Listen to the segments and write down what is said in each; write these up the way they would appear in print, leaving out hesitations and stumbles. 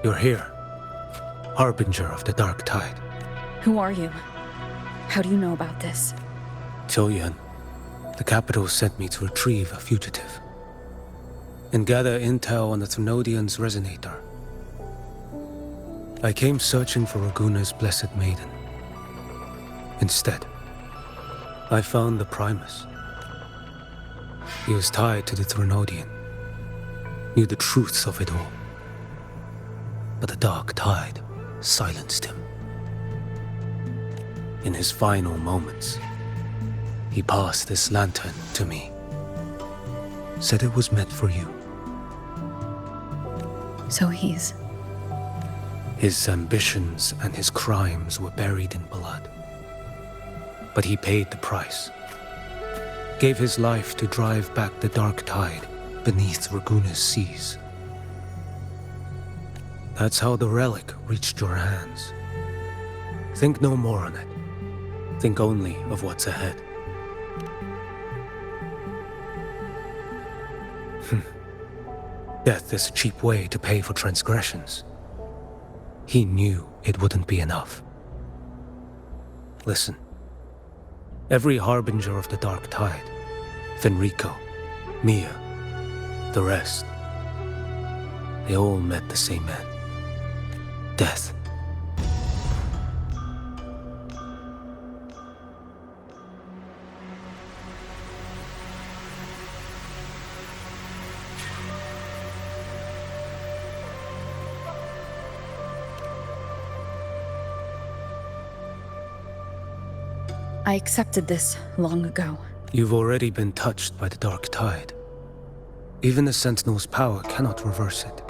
You're here, harbinger of the dark tide. Who are you? How do you know about this? Choyan, the capital sent me to retrieve a fugitive and gather intel on the Thrunodian's resonator. I came searching for Raguna's blessed maiden. Instead, I found the Primus. He was tied to the Thrunodian, knew the truths of it all. But the dark tide silenced him. In his final moments, he passed this lantern to me. Said it was meant for you. So his ambitions and his crimes were buried in blood. But he paid the price. Gave his life to drive back the dark tide beneath Raguna's seas. That's how the relic reached your hands. Think no more on it. Think only of what's ahead. Death is a cheap way to pay for transgressions. He knew it wouldn't be enough. Listen. Every harbinger of the dark tide, Fenrico, Mia, the rest, they all met the same end. Death. I accepted this long ago. You've already been touched by the dark tide. Even the Sentinel's power cannot reverse it.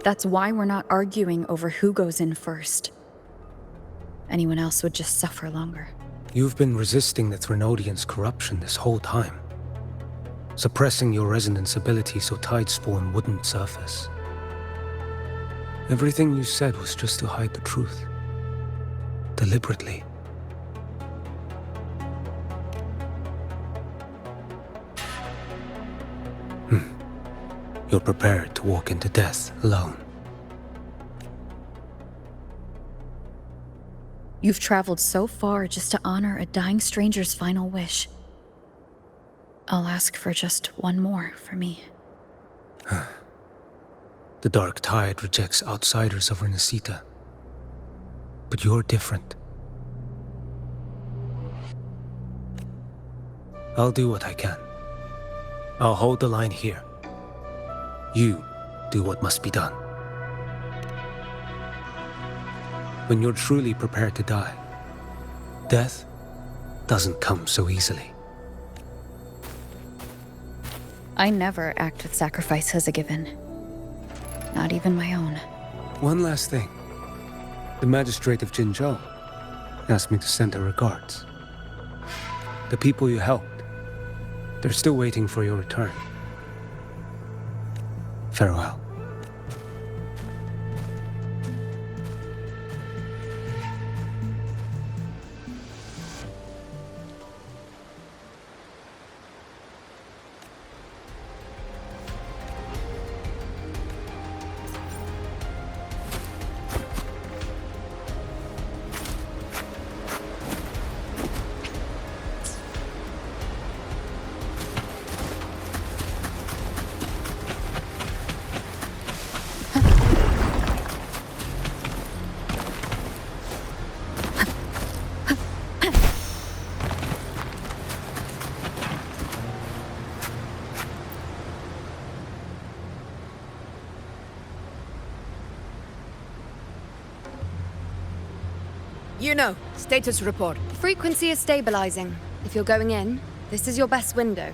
That's why we're not arguing over who goes in first. Anyone else would just suffer longer. You've been resisting the Thrunodian's corruption this whole time. Suppressing your resonance ability so Tidespawn wouldn't surface. Everything you said was just to hide the truth. Deliberately. You're prepared to walk into death alone. You've traveled so far just to honor a dying stranger's final wish. I'll ask for just one more for me. The dark tide rejects outsiders of Renacita. But you're different. I'll do what I can. I'll hold the line here. You do what must be done. When you're truly prepared to die, death doesn't come so easily. I never act with sacrifice as a given. Not even my own. One last thing. The magistrate of Jinzhou asked me to send her regards. The people you helped, they're still waiting for your return. Farewell. Status report. Frequency is stabilizing. If you're going in, this is your best window.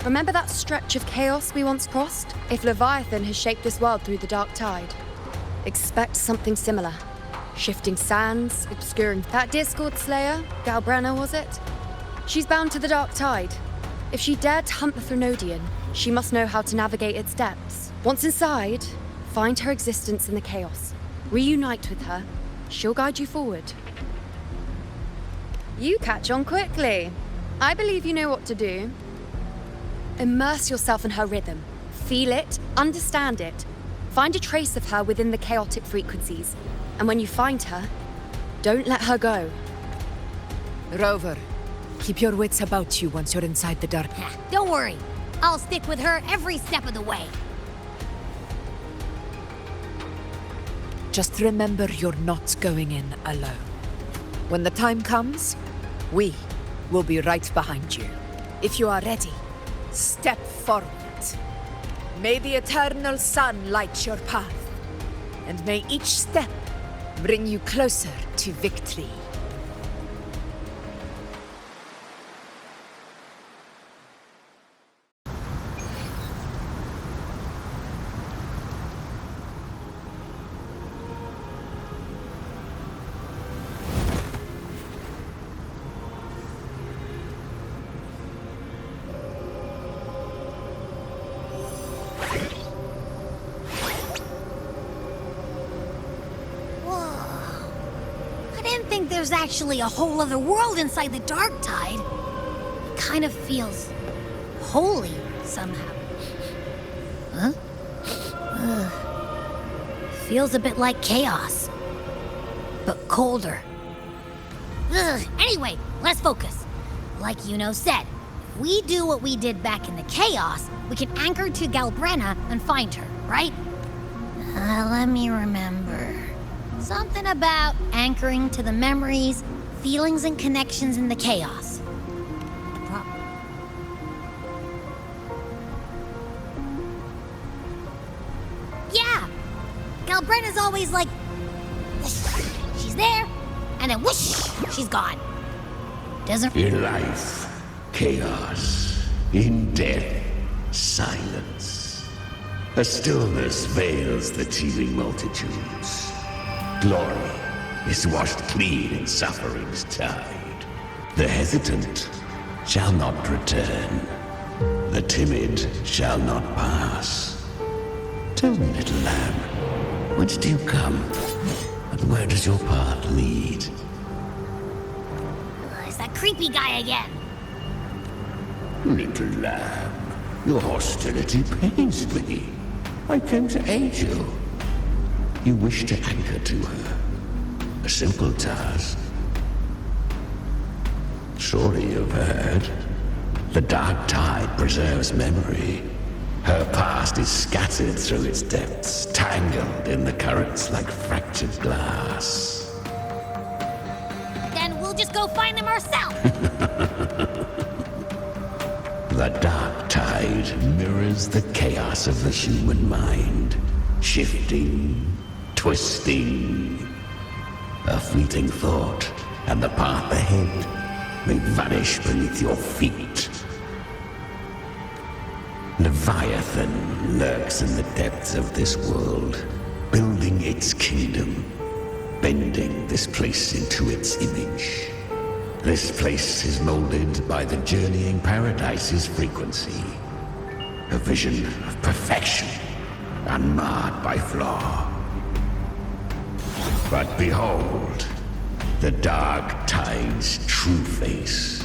Remember that stretch of chaos we once crossed? If Leviathan has shaped this world through the dark tide, expect something similar. Shifting sands, obscuring... That Discord Slayer, Galbrenas was it? She's bound to the dark tide. If she dared to hunt the Thrunodian, she must know how to navigate its depths. Once inside, find her existence in the chaos. Reunite with her. She'll guide you forward. You catch on quickly. I believe you know what to do. Immerse yourself in her rhythm. Feel it, understand it. Find a trace of her within the chaotic frequencies. And when you find her, don't let her go. Rover, keep your wits about you once you're inside the dark. Don't worry. I'll stick with her every step of the way. Just remember you're not going in alone. When the time comes, we will be right behind you. If you are ready, step forward. May the eternal sun light your path, and may each step bring you closer to victory. There's actually a whole other world inside the dark tide. It kind of feels holy somehow. Huh? Feels a bit like chaos, but colder. Anyway, let's focus. Like Yuno said, if we do what we did back in the chaos, we can anchor to Galbrenas and find her, right? Let me remember. Something about anchoring to the memories, feelings, and connections in the chaos. Yeah! Galbrena's always like... she's there, and then whoosh! She's gone. Doesn't... In life, chaos. In death, silence. A stillness veils the teeming multitudes. Glory is washed clean in suffering's tide. The hesitant shall not return. The timid shall not pass. Tell me, little lamb, whence do you come? And where does your path lead? It's that creepy guy again. Little lamb, your hostility pains me. I came to aid you. You wish to anchor to her. A simple task. Surely you've heard. The dark tide preserves memory. Her past is scattered through its depths, tangled in the currents like fractured glass. Then we'll just go find them ourselves. The dark tide mirrors the chaos of the human mind, shifting, twisting. A fleeting thought, and the path ahead may vanish beneath your feet. Leviathan lurks in the depths of this world, building its kingdom, bending this place into its image. This place is molded by the journeying paradise's frequency, a vision of perfection, unmarred by flaw. But behold, the dark tide's true face,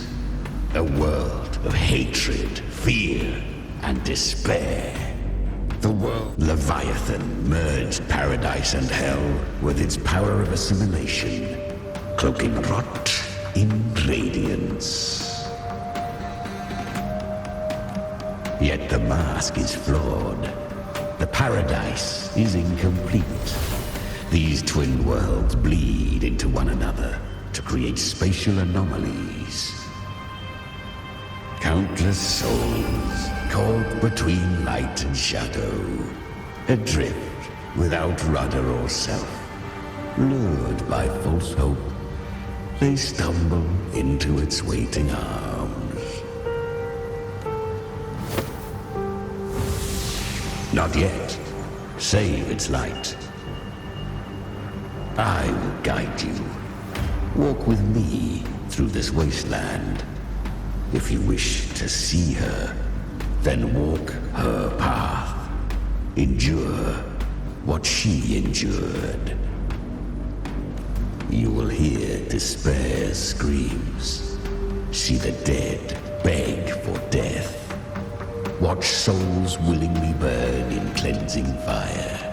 a world of hatred, fear, and despair. The world Leviathan merged paradise and hell with its power of assimilation, cloaking rot in radiance. Yet the mask is flawed. The paradise is incomplete. These twin worlds bleed into one another to create spatial anomalies. Countless souls caught between light and shadow, adrift without rudder or self, lured by false hope, they stumble into its waiting arms. Not yet, save its light. I will guide you. Walk with me through this wasteland. If you wish to see her, then walk her path. Endure what she endured. You will hear despair's screams. See the dead beg for death. Watch souls willingly burn in cleansing fire.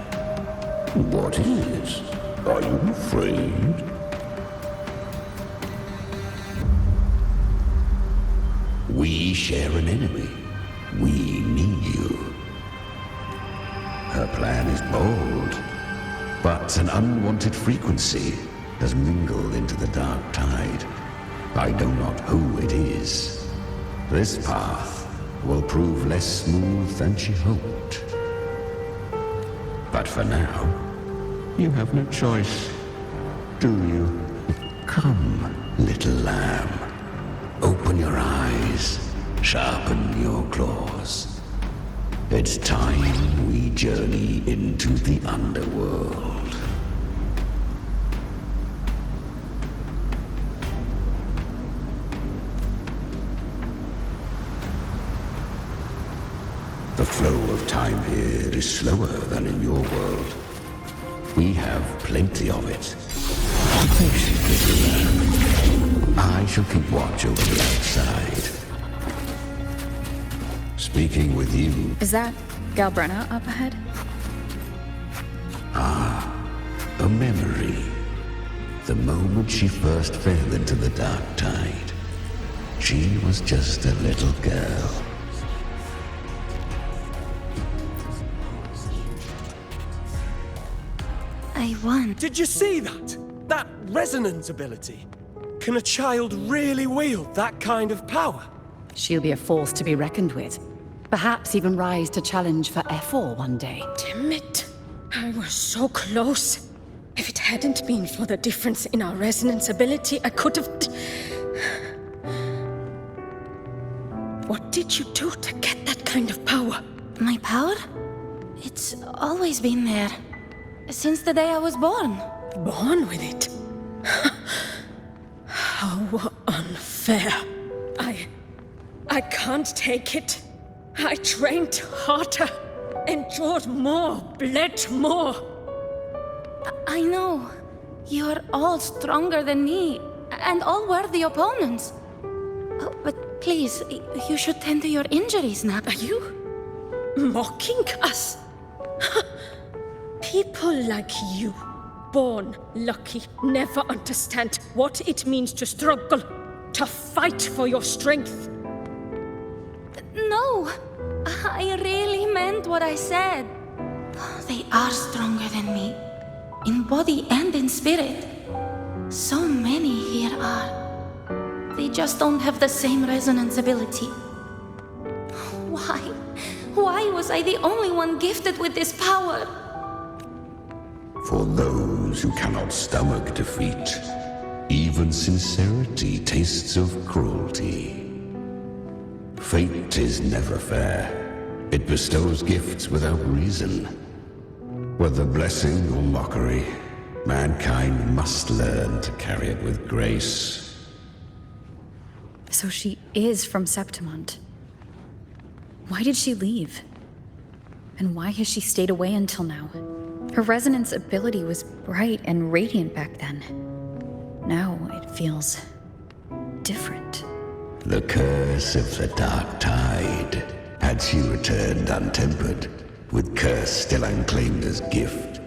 What is? Are you afraid? We share an enemy. We need you. Her plan is bold, but an unwanted frequency has mingled into the dark tide. I know not who it is. This path will prove less smooth than she hoped. But for now, you have no choice, do you? Come, little lamb. Open your eyes, sharpen your claws. It's time we journey into the underworld. The flow of time here is slower than in your world. We have plenty of it. Patience, little lamb. I shall keep watch over the outside. Speaking with you. Is that Galbrena up ahead? A memory. The moment she first fell into the dark tide. She was just a little girl. I won. Did you see that? That resonance ability? Can a child really wield that kind of power? She'll be a force to be reckoned with. Perhaps even rise to challenge for F4 one day. Damn it. I was so close. If it hadn't been for the difference in our resonance ability, I could have... What did you do to get that kind of power? My power? It's always been there. Since the day I was born. Born with it? How unfair. I can't take it. I trained harder, endured more, bled more. I know. You're all stronger than me, and all worthy opponents. Oh, but please, you should tend to your injuries now. Are you mocking us? People like you, born lucky, never understand what it means to struggle, to fight for your strength. No, I really meant what I said. They are stronger than me, in body and in spirit. So many here are. They just don't have the same resonance ability. Why? Why was I the only one gifted with this power? For those who cannot stomach defeat, even sincerity tastes of cruelty. Fate is never fair. It bestows gifts without reason. Whether blessing or mockery, mankind must learn to carry it with grace. So she is from Septimont. Why did she leave? And why has she stayed away until now? Her resonance ability was bright and radiant back then. Now it feels different. The curse of the dark tide. Had she returned untempered, with curse still unclaimed as gift,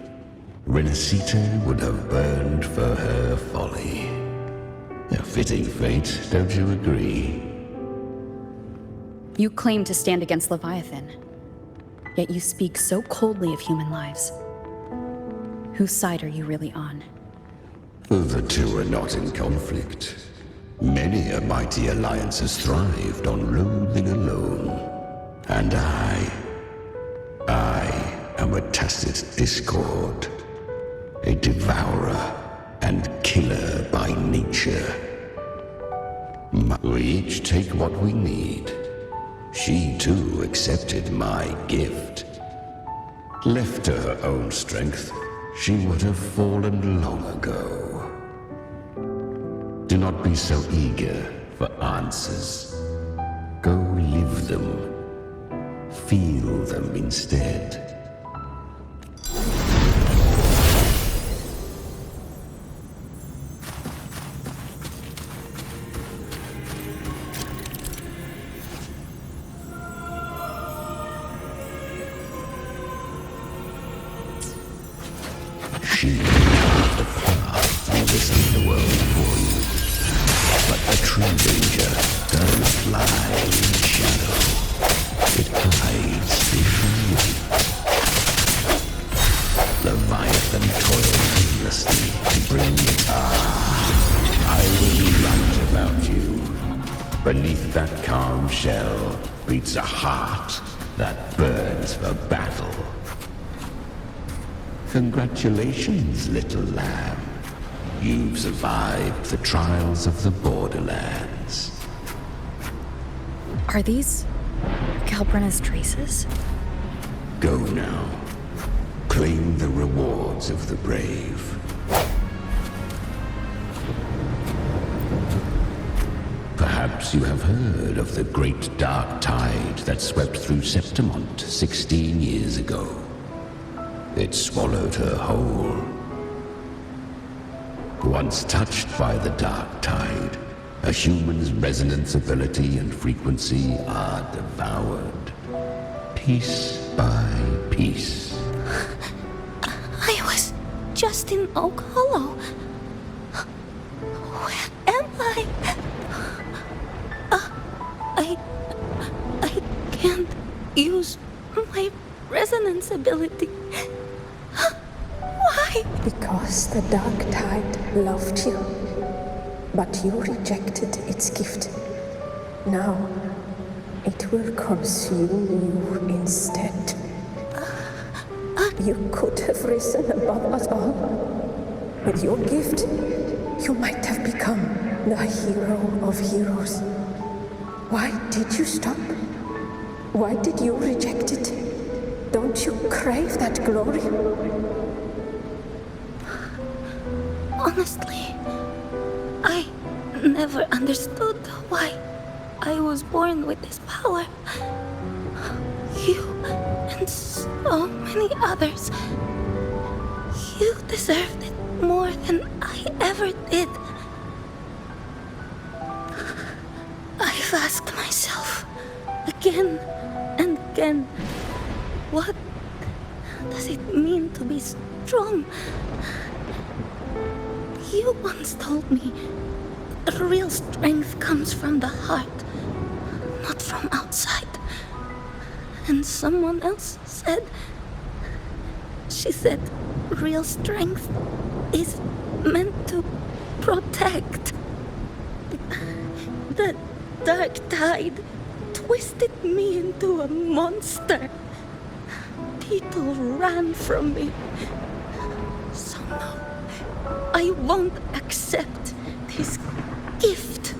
Renacita would have burned for her folly. A fitting fate, don't you agree? You claim to stand against Leviathan, yet you speak so coldly of human lives. Whose side are you really on? The two are not in conflict. Many a mighty alliance has thrived on loathing alone. And I am a tacit discord. A devourer and killer by nature. We each take what we need. She too accepted my gift. Left to her own strength, she would have fallen long ago. Do not be so eager for answers. Go live them. Feel them instead. about you. Beneath that calm shell beats a heart that burns for battle. Congratulations, little lamb. You've survived the trials of the borderlands. Are these Galbrenas' traces? Go now. Claim the rewards of the brave. Perhaps you have heard of the great dark tide that swept through Septimont 16 years ago. It swallowed her whole. Once touched by the dark tide, a human's resonance ability and frequency are devoured, piece by piece. I was just in Oak Hollow. Where am I? I can't use my resonance ability. Why? Because the dark tide loved you, but you rejected its gift. Now, it will consume you instead. You could have risen above us all. With your gift, you might have become the hero of heroes. Why did you stop? Why did you reject it? Don't you crave that glory? Honestly, I never understood why I was born with this power. You and so many others, you deserved it more than I ever did. I've asked myself again and again, what does it mean to be strong? You once told me that real strength comes from the heart, not from outside. And someone else said, she said, real strength is meant to protect. The dark tide twisted me into a monster. People ran from me. So no, I won't accept this gift.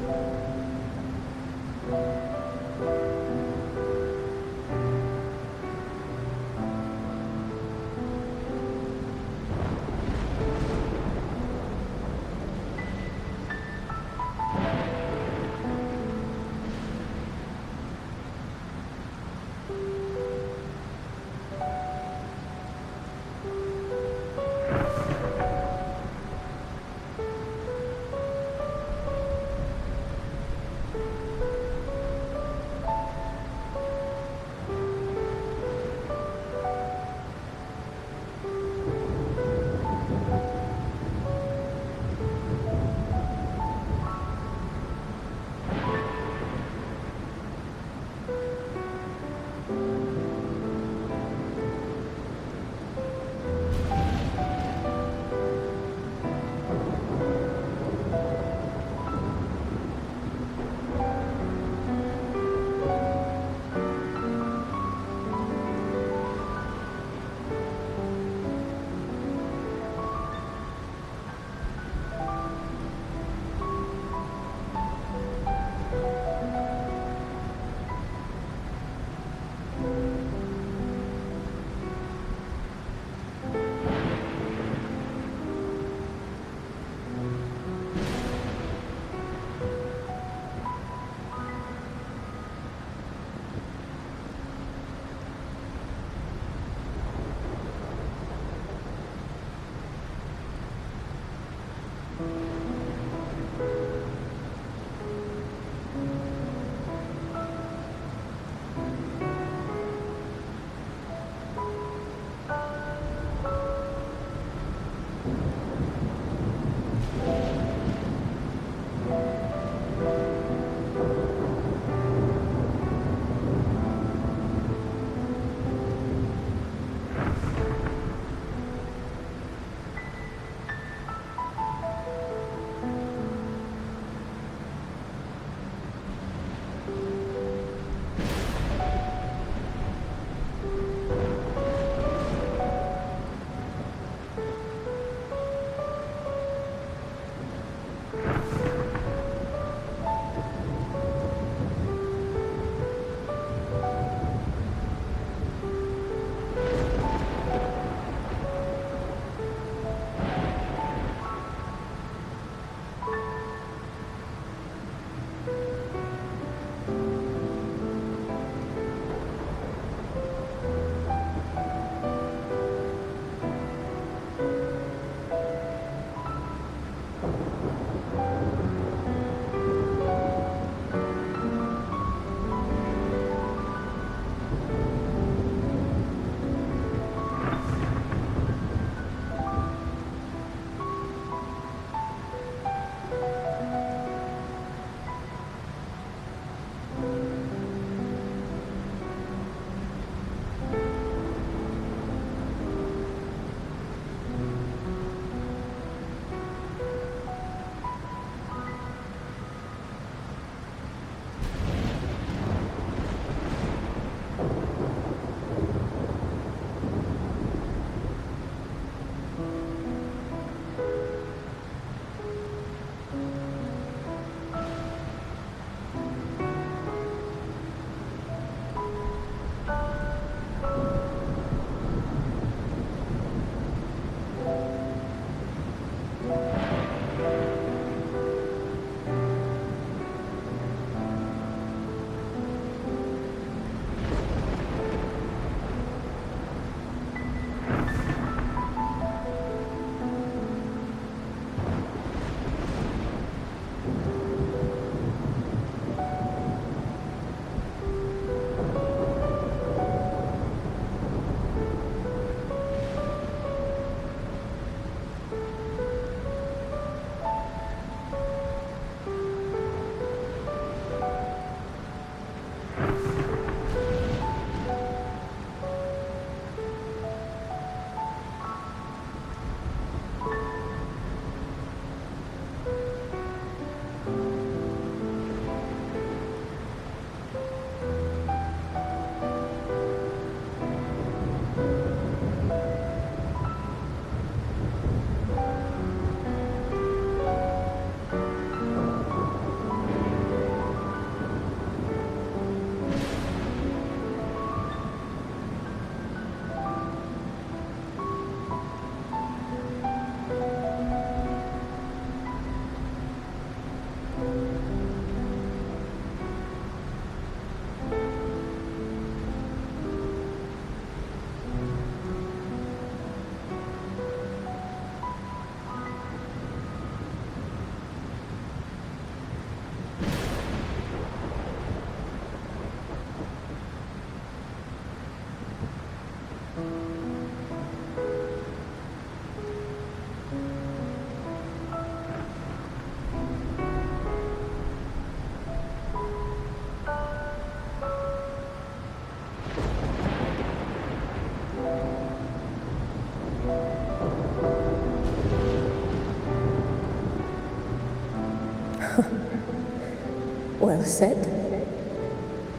Well said.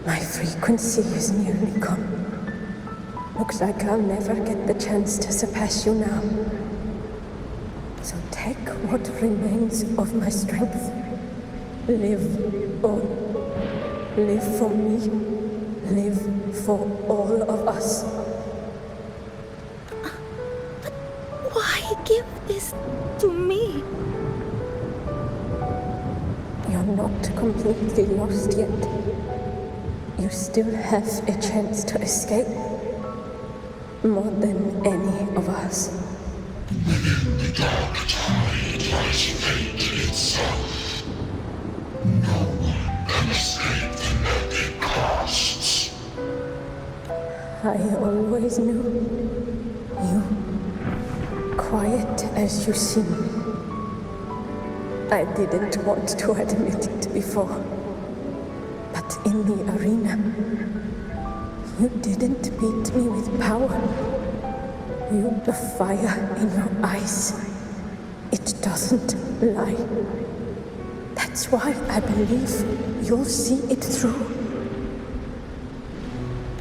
My frequency is nearly gone. Looks like I'll never get the chance to surpass you now. So take what remains of my strength. Live on. Live for me. Live for all of us. Why give this to me? You're not completely lost yet. You still have a chance to escape. More than any of us. Within the dark tide lies fate itself. No one can escape the net it casts. I always knew you, quiet as you seem. I didn't want to admit it before, but in the arena, you didn't beat me with power. You, the fire in your eyes, it doesn't lie. That's why I believe you'll see it through.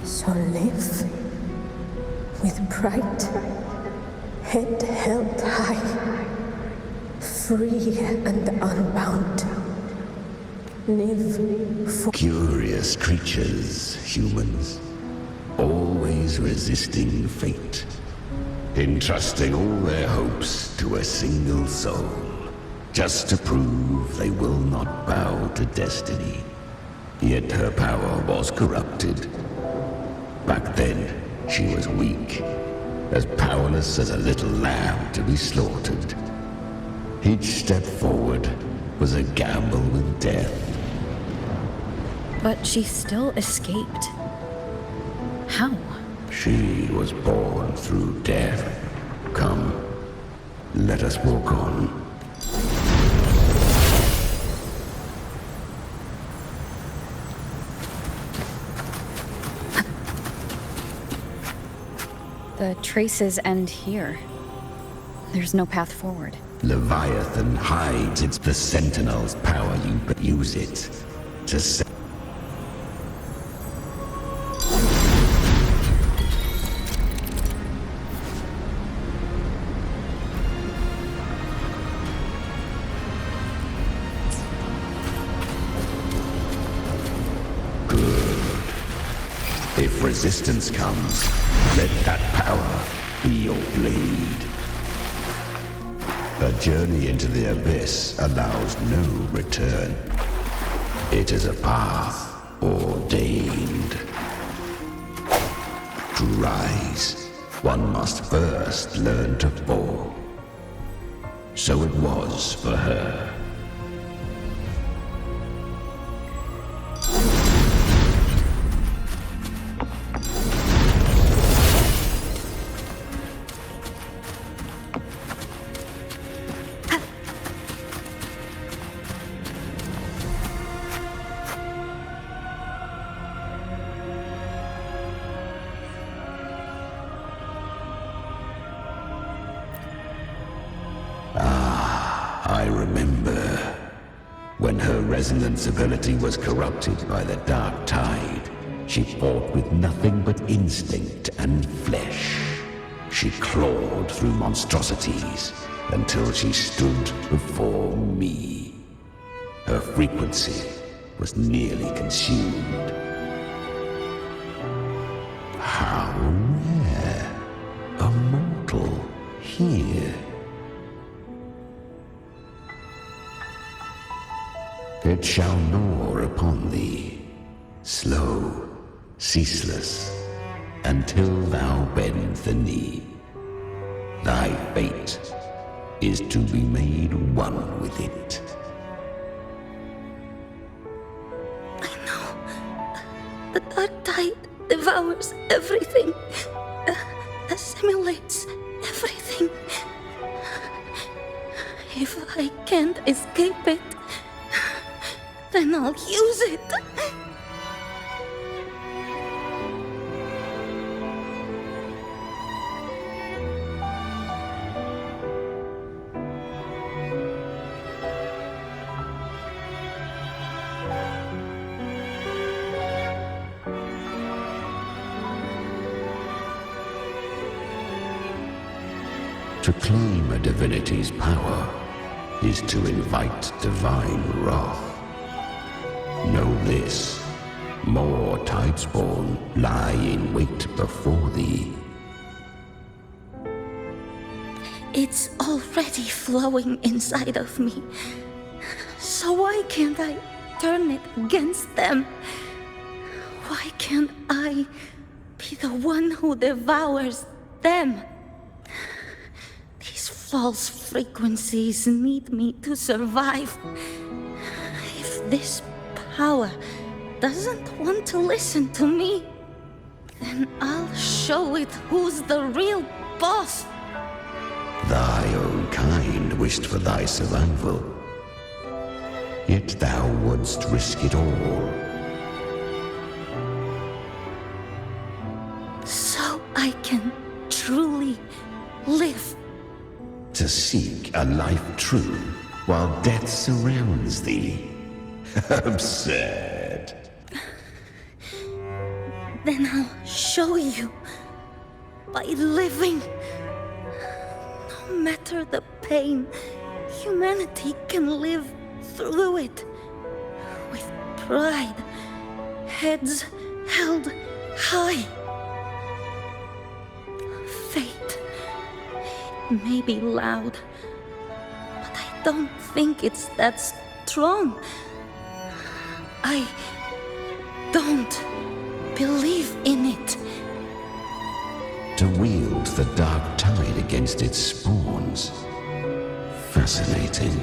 So live with pride, head held high, free and unbound. Live for... Curious creatures, humans, always resisting fate, entrusting all their hopes to a single soul, just to prove they will not bow to destiny. Yet her power was corrupted. Back then, she was weak, as powerless as a little lamb to be slaughtered. Each step forward was a gamble with death. But she still escaped. How? She was born through death. Come, let us walk on. The traces end here. There's no path forward. Leviathan hides its the Sentinel's power. You but use it to set. If resistance comes, let that power be your blade. A journey into the abyss allows no return. It is a path ordained. To rise, one must first learn to fall. So it was for her. I remember when her resonance ability was corrupted by the dark tide. She fought with nothing but instinct and flesh. She clawed through monstrosities until she stood before me. Her frequency was nearly consumed. How rare! A mortal here. It shall gnaw upon thee, slow, ceaseless, until thou bend the knee. Thy fate is to be made one with it. I know. The dark tide devours everything, assimilates everything. If I can't escape it, then I'll use it. To claim a divinity's power is to invite divine wrath. Know this, more Tidespawn lie in wait before thee. It's already flowing inside of me. So why can't I turn it against them? Why can't I be the one who devours them? These false frequencies need me to survive. If this power doesn't want to listen to me, then I'll show it who's the real boss. Thy own kind wished for thy survival, yet thou wouldst risk it all. So I can truly live. To seek a life true while death surrounds thee. Absurd. Then I'll show you by living. No matter the pain, humanity can live through it with pride, heads held high. Fate, it may be loud, but I don't think it's that strong. I don't believe in it. To wield the dark tide against its spawns. Fascinating.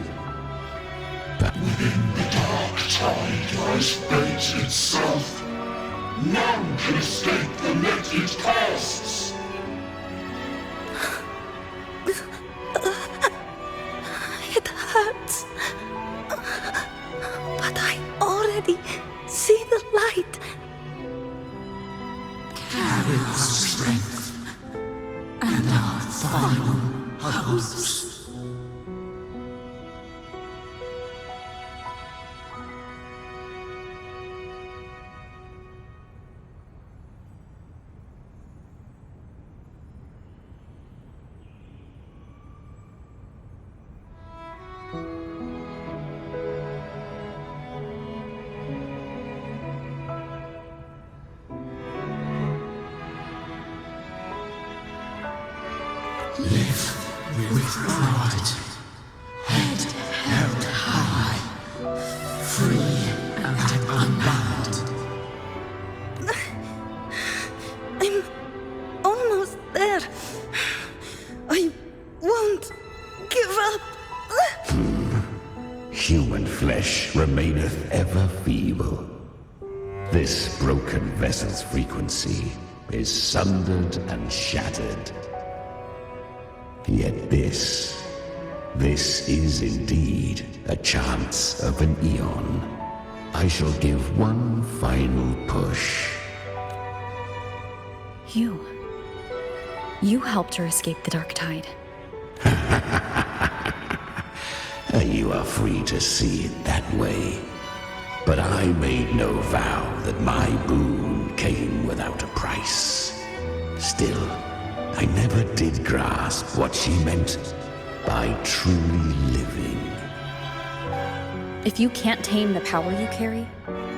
But within the dark tide lies fate itself. None can escape the net it casts. It hurts. But I already see the light. Carry our strength and our final hopes. Live with pride, head held high, free and unbound. I'm almost there. I won't give up. human flesh remaineth ever feeble. This broken vessel's frequency is sundered and shattered. Yet this is indeed a chance of an eon. I shall give one final push. You helped her escape the dark tide. You are free to see it that way. But I made no vow that my boon came without a price. Still, I never did grasp what she meant by truly living. If you can't tame the power you carry,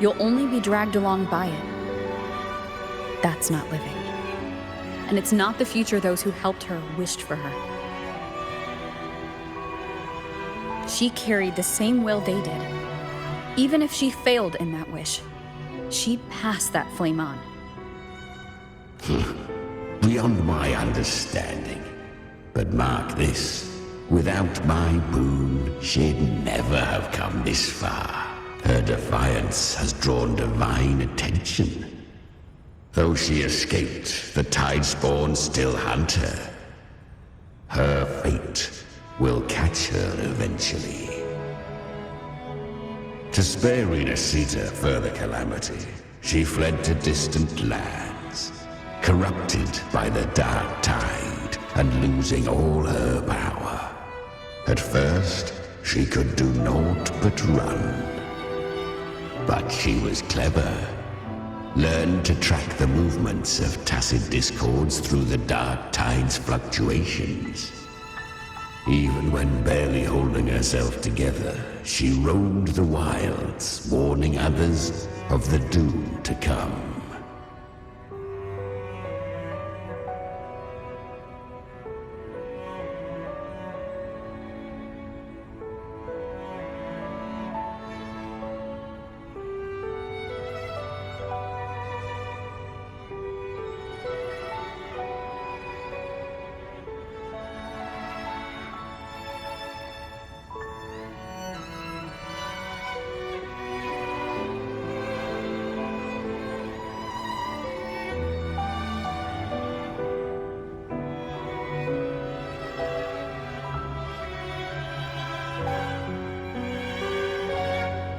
you'll only be dragged along by it. That's not living. And it's not the future those who helped her wished for her. She carried the same will they did. Even if she failed in that wish, she'd pass that flame on. Beyond my understanding. But mark this, without my boon, she'd never have come this far. Her defiance has drawn divine attention. Though she escaped, the Tidespawn still hunt her. Her fate will catch her eventually. To spare Renasita further calamity, she fled to distant lands, corrupted by the dark tide and losing all her power. At first, she could do naught but run. But she was clever. Learned to track the movements of tacit discords through the dark tide's fluctuations. Even when barely holding herself together, she roamed the wilds, warning others of the doom to come.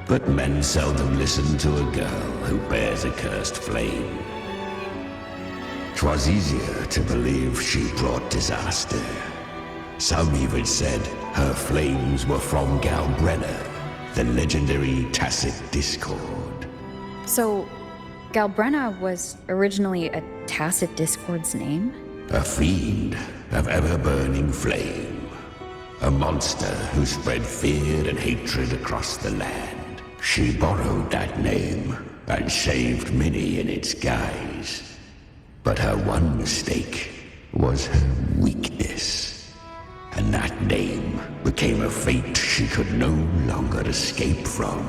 But men seldom listen to a girl who bears a cursed flame. 'Twas easier to believe she brought disaster. Some even said her flames were from Galbrena, the legendary Tacit Discord. So, Galbrena was originally a Tacit Discord's name? A fiend of ever-burning flame. A monster who spread fear and hatred across the land. She borrowed that name and saved many in its guise. But her one mistake was her weakness. And that name became a fate she could no longer escape from.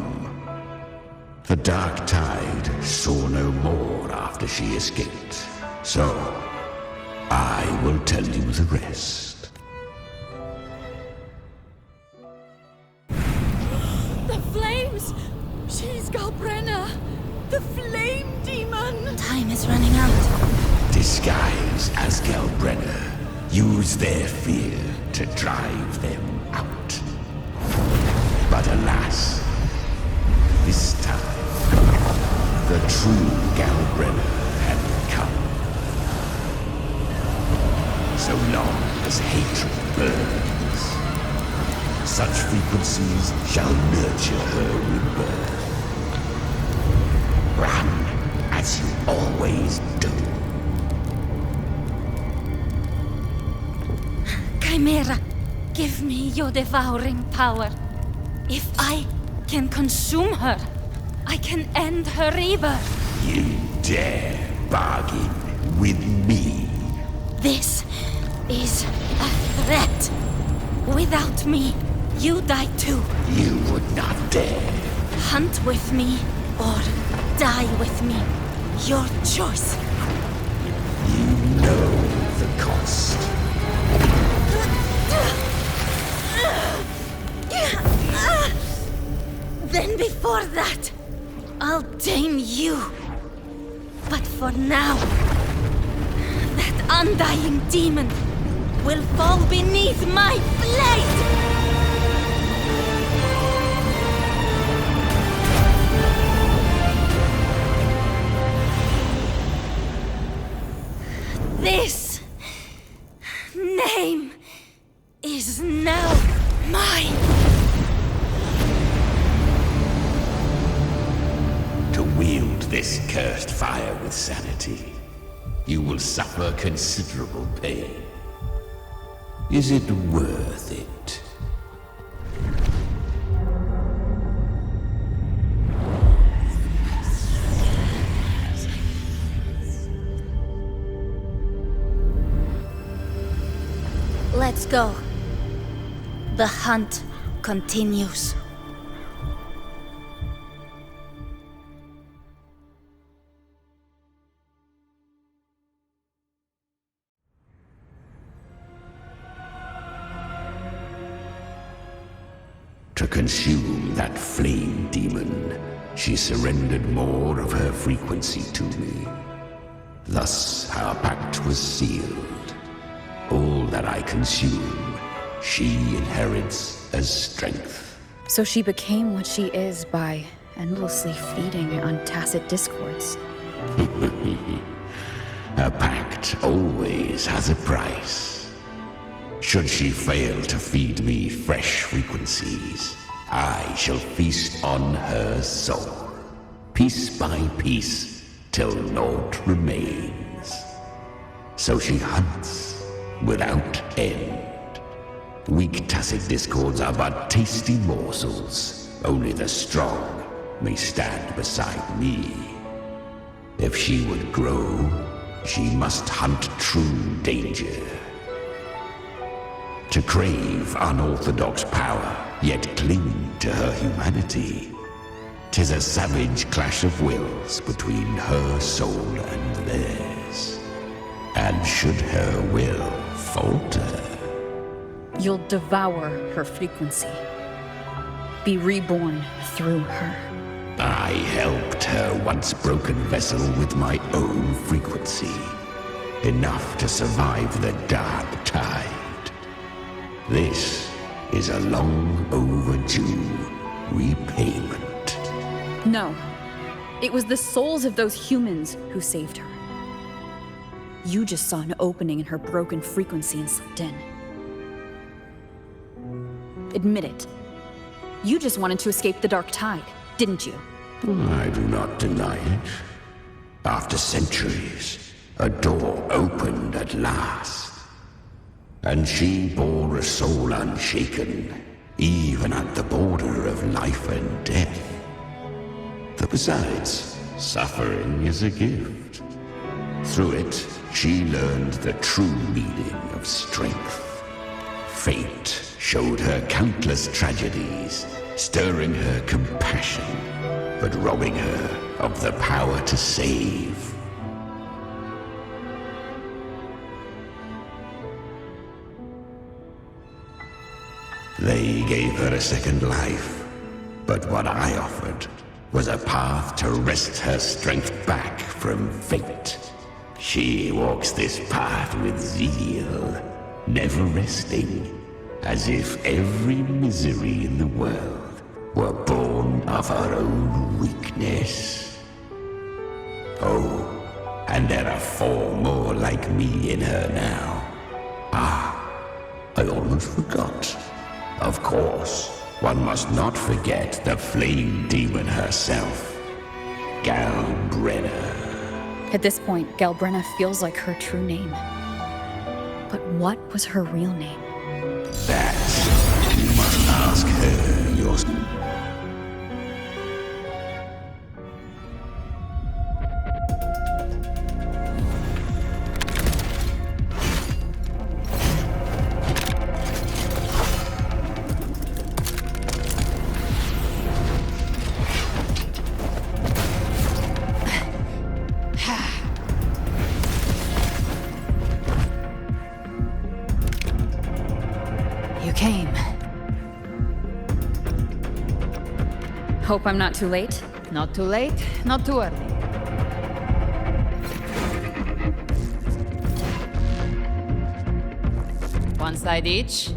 The Dark Tide saw no more after she escaped. So, I will tell you the rest. The flames! She's Galbrena! The flame demon! Time is running out. Disguised as Galbrena, use their fear to drive them out. But alas, this time, the true Galbrena had come. So long as hatred burns, such frequencies shall nurture her rebirth. Run as you always do. Chimera, give me your devouring power. If I can consume her, I can end her rebirth. You dare bargain with me? This is a threat. Without me, you die too. You would not dare. Hunt with me or die with me. Your choice. You know the cost. Then before that, I'll tame you. But for now, that undying demon will fall beneath my blade! This name is now mine. To wield this cursed fire with sanity, you will suffer considerable pain. Is it worth it? Let's go. The hunt continues. To consume that flame demon, she surrendered more of her frequency to me. Thus our pact was sealed. All that I consume, she inherits as strength. So she became what she is by endlessly feeding on Tacit Discords. A pact always has a price. Should she fail to feed me fresh frequencies, I shall feast on her soul, piece by piece, till naught remains. So she hunts without end. Weak tacit discords are but tasty morsels. Only the strong may stand beside me. If she would grow, she must hunt true danger. To crave unorthodox power, yet cling to her humanity. 'Tis a savage clash of wills between her soul and theirs. And should her will falter, You'll devour her frequency. Be reborn through her. I helped her once broken vessel with my own frequency. Enough to survive the dark tide. This is a long overdue repayment. No. It was the souls of those humans who saved her. You just saw an opening in her broken frequency and slipped in. Admit it. You just wanted to escape the dark tide, didn't you? I do not deny it. After centuries, a door opened at last. And she bore a soul unshaken, even at the border of life and death. Besides, suffering is a gift. Through it, she learned the true meaning of strength. Fate showed her countless tragedies, stirring her compassion, but robbing her of the power to save. They gave her a second life, but what I offered was a path to wrest her strength back from fate. She walks this path with zeal, never resting, as if every misery in the world were born of her own weakness. Oh, and there are 4 more like me in her now. I almost forgot. Of course, one must not forget the flame demon herself, Galbrenas. At this point, Galbrena feels like her true name. But what was her real name? That you must ask her yourself. Hope I'm not too late. Not too late, not too early. One side each.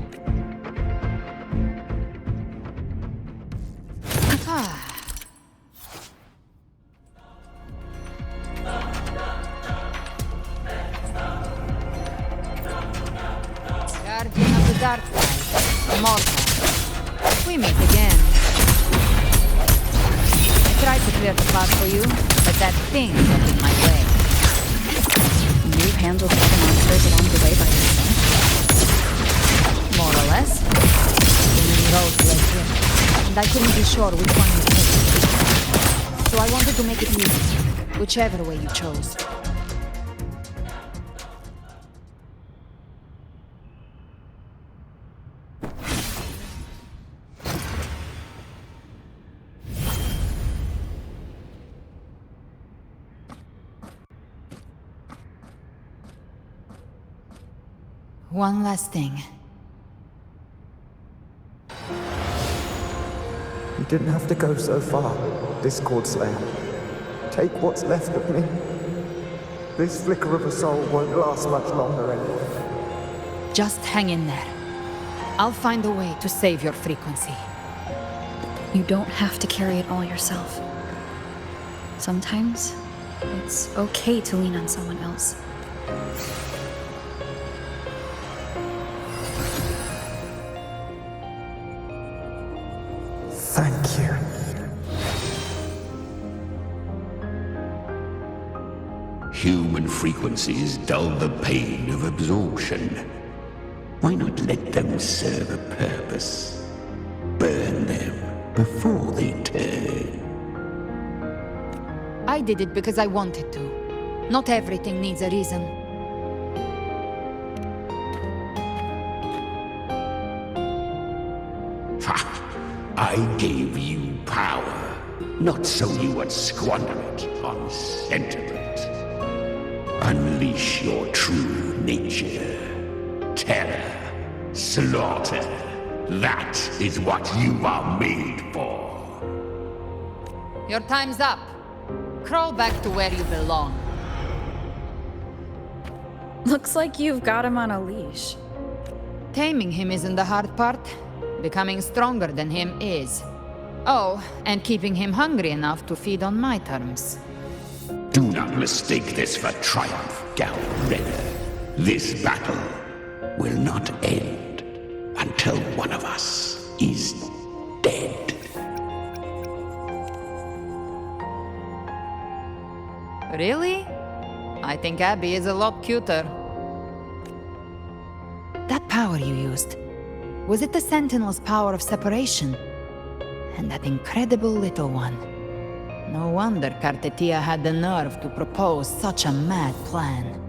Guardian of the Dark Side, Immortal. We meet again. I tried to clear the path for you, but that thing got in my way. You handled other monsters along the way by yourself? More or less. Too many roads led here, and I couldn't be sure which one would take. So I wanted to make it easy, whichever way you chose. One last thing. You didn't have to go so far, Discord Slayer. Take what's left of me. This flicker of a soul won't last much longer anyway. Just hang in there. I'll find a way to save your frequency. You don't have to carry it all yourself. Sometimes, it's okay to lean on someone else. Thank you. Human frequencies dull the pain of absorption. Why not let them serve a purpose? Burn them before they turn. I did it because I wanted to. Not everything needs a reason. Ha! I gave you power, not so you would squander it on sentiment. Unleash your true nature. Terror, slaughter. That is what you are made for. Your time's up. Crawl back to where you belong. Looks like you've got him on a leash. Taming him isn't the hard part. Becoming stronger than him is. Oh, and keeping him hungry enough to feed on my terms. Do not mistake this for triumph, Galbrenas. This battle will not end until one of us is dead. Really? I think Abby is a lot cuter. That power you used, was it the Sentinel's power of separation? And that incredible little one. No wonder Carethya had the nerve to propose such a mad plan.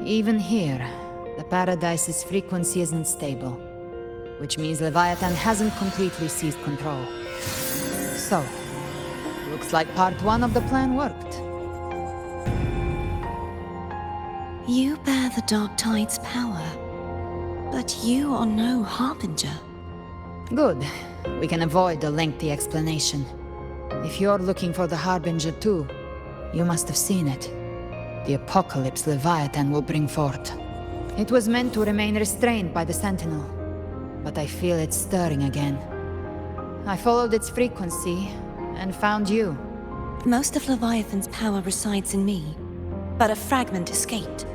Even here, the Paradise's frequency isn't stable, which means Leviathan hasn't completely seized control. So, looks like part 1 of the plan worked. You bear the Dark Tide's power, but you are no Harbinger. Good. We can avoid a lengthy explanation. If you're looking for the Harbinger too, you must have seen it. The apocalypse Leviathan will bring forth. It was meant to remain restrained by the Sentinel, but I feel it stirring again. I followed its frequency, and found you. Most of Leviathan's power resides in me, but a fragment escaped.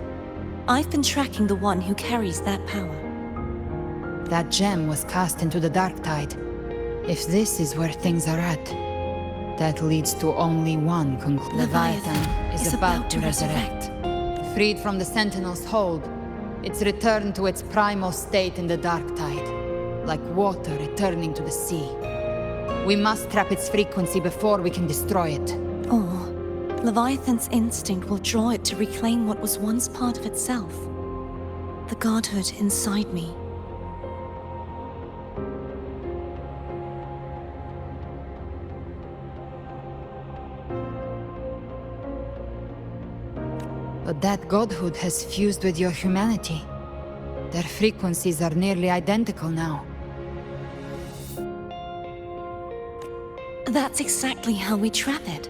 I've been tracking the one who carries that power. That gem was cast into the Dark Tide. If this is where things are at, that leads to only one conclusion. Leviathan is about to resurrect. Freed from the Sentinel's hold, it's returned to its primal state in the Dark Tide, like water returning to the sea. We must trap its frequency before we can destroy it. Or Leviathan's instinct will draw it to reclaim what was once part of itself. The godhood inside me. But that godhood has fused with your humanity. Their frequencies are nearly identical now. That's exactly how we trap it.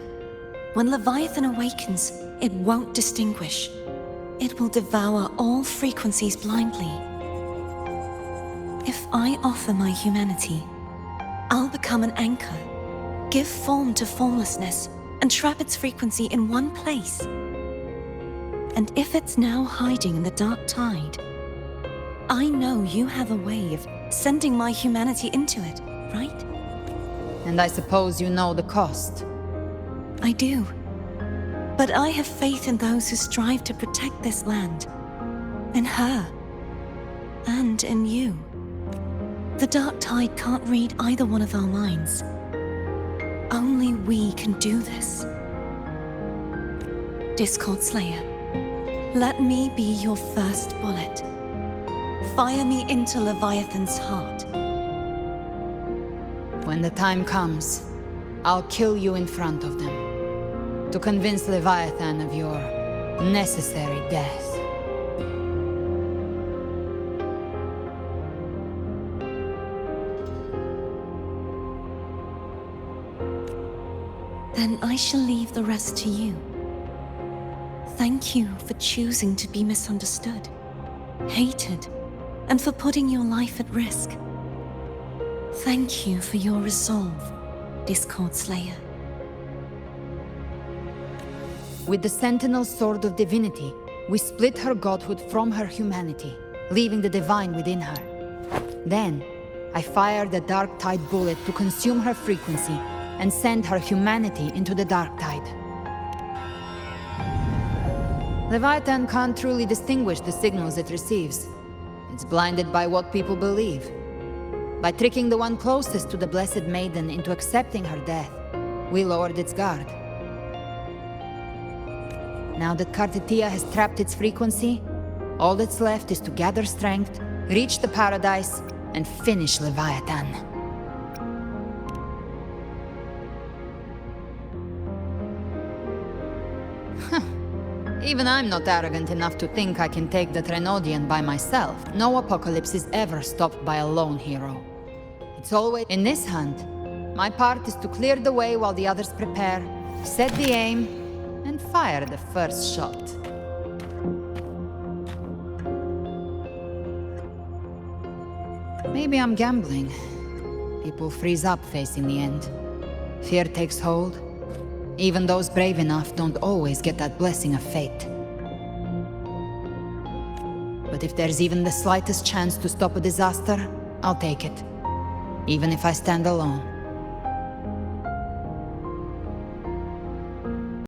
When Leviathan awakens, it won't distinguish. It will devour all frequencies blindly. If I offer my humanity, I'll become an anchor, give form to formlessness, and trap its frequency in one place. And if it's now hiding in the Dark Tide, I know you have a way of sending my humanity into it, right? And I suppose you know the cost. I do. But I have faith in those who strive to protect this land. In her. And in you. The Dark Tide can't read either one of our minds. Only we can do this. Discord Slayer, Let me be your first bullet. Fire me into Leviathan's heart. When the time comes, I'll kill you in front of them, to convince Leviathan of your necessary death. Then I shall leave the rest to you. Thank you for choosing to be misunderstood, hated, and for putting your life at risk. Thank you for your resolve, Discord Slayer. With the Sentinel Sword of Divinity, we split her godhood from her humanity, leaving the divine within her. Then, I fired a Dark Tide bullet to consume her frequency and send her humanity into the Dark Tide. Leviathan can't truly distinguish the signals it receives. It's blinded by what people believe. By tricking the one closest to the Blessed Maiden into accepting her death, we lowered its guard. Now that Carethya has trapped its frequency, all that's left is to gather strength, reach the Paradise, and finish Leviathan. Even I'm not arrogant enough to think I can take the Trenodian by myself. No apocalypse is ever stopped by a lone hero. It's always... In this hunt, my part is to clear the way while the others prepare, set the aim, and fire the first shot. Maybe I'm gambling. People freeze up facing the end. Fear takes hold. Even those brave enough don't always get that blessing of fate. But if there's even the slightest chance to stop a disaster, I'll take it. Even if I stand alone.